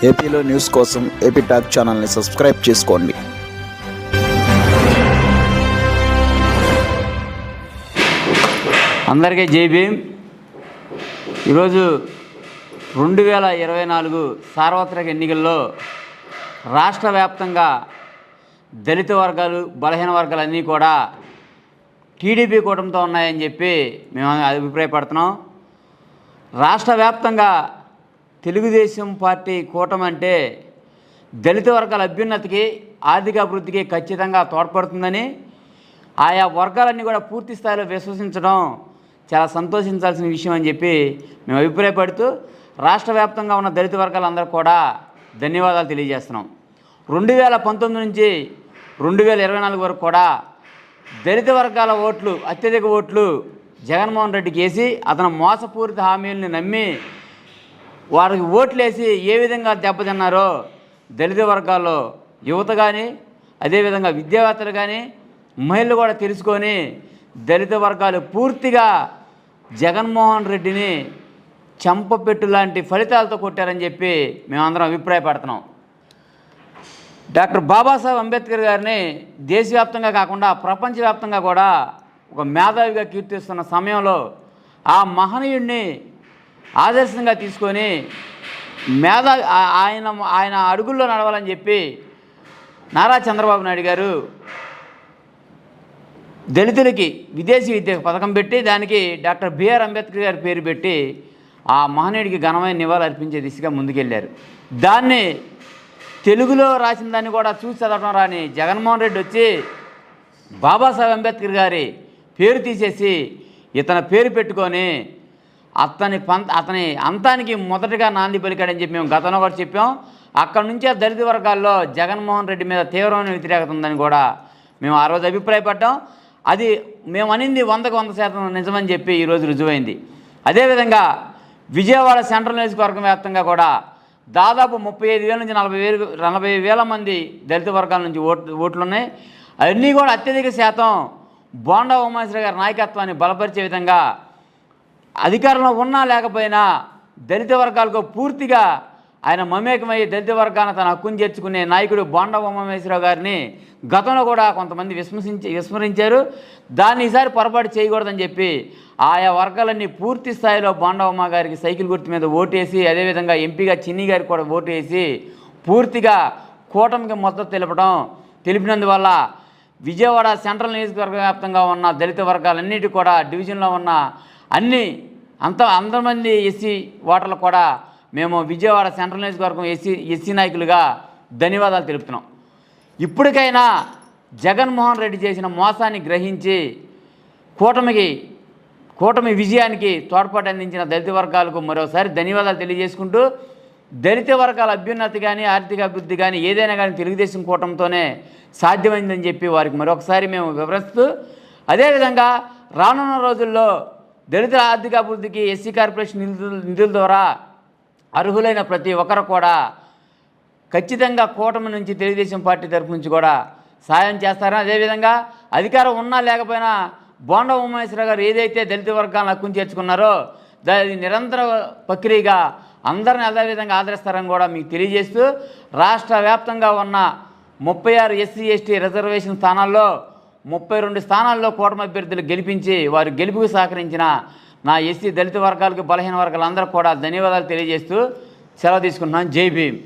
ఏపీలో న్యూస్ కోసం AP talk ఛానల్ని సబ్స్క్రైబ్ చేసుకోండి. అందరికీ జై భీమ్. ఈరోజు 2024 సార్వత్రిక ఎన్నికల్లో రాష్ట్ర వ్యాప్తంగా దళిత వర్గాలు, బలహీన వర్గాలన్నీ కూడా టీడీపీ కూటమితో ఉన్నాయని చెప్పి మేము అభిప్రాయపడుతున్నాం. రాష్ట్ర వ్యాప్తంగా తెలుగుదేశం పార్టీ కూటమి అంటే దళిత వర్గాల అభ్యున్నతికి, ఆర్థిక అభివృద్ధికి ఖచ్చితంగా తోడ్పడుతుందని, ఆయా వర్గాలన్నీ కూడా పూర్తి స్థాయిలో విశ్వసించడం చాలా సంతోషించాల్సిన విషయం అని చెప్పి మేము అభిప్రాయపడుతూ రాష్ట్ర వ్యాప్తంగా ఉన్న దళిత వర్గాలందరూ కూడా ధన్యవాదాలు తెలియజేస్తున్నాం. 2019 నుంచి 2024 వరకు కూడా దళిత వర్గాల ఓట్లు, అత్యధిక ఓట్లు జగన్మోహన్ రెడ్డికి వేసి అతను మోసపూరిత హామీలను నమ్మి వారికి ఓట్లేసి ఏ విధంగా దెబ్బతిన్నారో దళిత వర్గాల్లో యువత కానీ, అదేవిధంగా విద్యావేత్తలు కానీ, మహిళలు కూడా తెలుసుకొని దళిత వర్గాలు పూర్తిగా జగన్మోహన్ రెడ్డిని చెంపపెట్టు లాంటి ఫలితాలతో కొట్టారని చెప్పి మేమందరం అభిప్రాయపడుతున్నాం. డాక్టర్ బాబాసాహెబ్ అంబేద్కర్ గారిని దేశవ్యాప్తంగా కాకుండా ప్రపంచవ్యాప్తంగా కూడా ఒక మేధావిగా కీర్తిస్తున్న సమయంలో ఆ మహనీయుడిని ఆదర్శంగా తీసుకొని ఆయన అడుగుల్లో నడవాలని చెప్పి నారా చంద్రబాబు నాయుడు గారు దళితులకి విదేశీ విద్య పథకం పెట్టి దానికి డాక్టర్ బిఆర్ అంబేద్కర్ గారి పేరు పెట్టి ఆ మహనీయుడికి ఘనమైన నివాళులు అర్పించే దిశగా ముందుకెళ్ళారు. దాన్ని తెలుగులో రాసిన దాన్ని కూడా చూసి చదవడం రాని జగన్మోహన్ రెడ్డి వచ్చి బాబాసాహెబ్ అంబేద్కర్ గారి పేరు తీసేసి ఇతని పేరు పెట్టుకొని అతని అంతానికి మొదటగా నాంది పలికాడని చెప్పి మేము గతంలో కూడా చెప్పాం. అక్కడి నుంచే దళిత వర్గాల్లో జగన్మోహన్ రెడ్డి మీద తీవ్రమైన వ్యతిరేకత ఉందని కూడా మేము ఆ రోజు అభిప్రాయపడ్డాం. అది మేము అనింది 100కు 100% నిజమని చెప్పి ఈరోజు రుజువైంది. అదేవిధంగా విజయవాడ సెంట్రల్ నియోజకవర్గం వ్యాప్తంగా కూడా దాదాపు 35,000 నుంచి 40,000 మంది దళిత వర్గాల నుంచి ఓట్లు ఉన్నాయి. అవన్నీ కూడా అత్యధిక శాతం బోండా ఉమాశ్రీ గారి నాయకత్వాన్ని బలపరిచే విధంగా అధికారంలో ఉన్నా లేకపోయినా దళిత వర్గాలకు పూర్తిగా ఆయన మమేకమై దళిత వర్గాన్ని తన హక్కును చేర్చుకునే నాయకుడు బోండా ఉమామహేశ్వరరావు గారిని గతంలో కూడా కొంతమంది విస్మరించారు. దాన్ని ఈసారి పొరపాటు చేయకూడదని చెప్పి ఆయా వర్గాలన్నీ పూర్తి స్థాయిలో బోండా ఉమ్మ గారికి సైకిల్ గుర్తు మీద ఓటేసి, అదేవిధంగా ఎంపీగా చిన్ని గారికి కూడా ఓటేసి పూర్తిగా కూటమికి మద్దతు తెలిపినందువల్ల విజయవాడ సెంట్రల్ నియోజకవర్గ వ్యాప్తంగా ఉన్న దళిత వర్గాలన్నిటి కూడా డివిజన్లో ఉన్న అంతమంది ఎస్సీ ఓటర్లు కూడా మేము విజయవాడ సెంట్రల్ నియోజకవర్గం ఎస్సీ నాయకులుగా ధన్యవాదాలు తెలుపుతున్నాం. ఇప్పటికైనా జగన్మోహన్ రెడ్డి చేసిన మోసాన్ని గ్రహించి కూటమి విజయానికి తోడ్పాటు అందించిన దళిత వర్గాలకు మరోసారి ధన్యవాదాలు తెలియజేసుకుంటూ, దళిత వర్గాల అభ్యున్నతి కానీ, ఆర్థిక అభివృద్ధి కానీ ఏదైనా కానీ తెలుగుదేశం కూటమితోనే సాధ్యమైందని చెప్పి వారికి మరొకసారి మేము వివరిస్తూ, అదేవిధంగా రానున్న రోజుల్లో దళితుల ఆర్థిక అభివృద్ధికి ఎస్సీ కార్పొరేషన్ నిధుల ద్వారా అర్హులైన ప్రతి ఒక్కరు కూడా ఖచ్చితంగా కూటమి నుంచి తెలుగుదేశం పార్టీ తరఫు నుంచి కూడా సాయం చేస్తారని, అదేవిధంగా అధికారం ఉన్నా లేకపోయినా బోండా ఉమామహేశ్వరరావు గారు ఏదైతే దళిత వర్గాలను హక్కును చేర్చుకున్నారో దాని నిరంతర ప్రక్రియగా అందరిని అదేవిధంగా ఆదరిస్తారని కూడా మీకు తెలియజేస్తూ, రాష్ట్ర వ్యాప్తంగా ఉన్న 36 ఎస్సీ ఎస్టీ రిజర్వేషన్ స్థానాల్లో 32 స్థానాల్లో కూటమి అభ్యర్థులు గెలిపించి వారి గెలుపుకు సహకరించిన నా ఎస్సీ దళిత వర్గాలకు, బలహీన వర్గాలందరూ కూడా ధన్యవాదాలు తెలియజేస్తూ సెలవు తీసుకుంటున్నాను. జై భీమ్.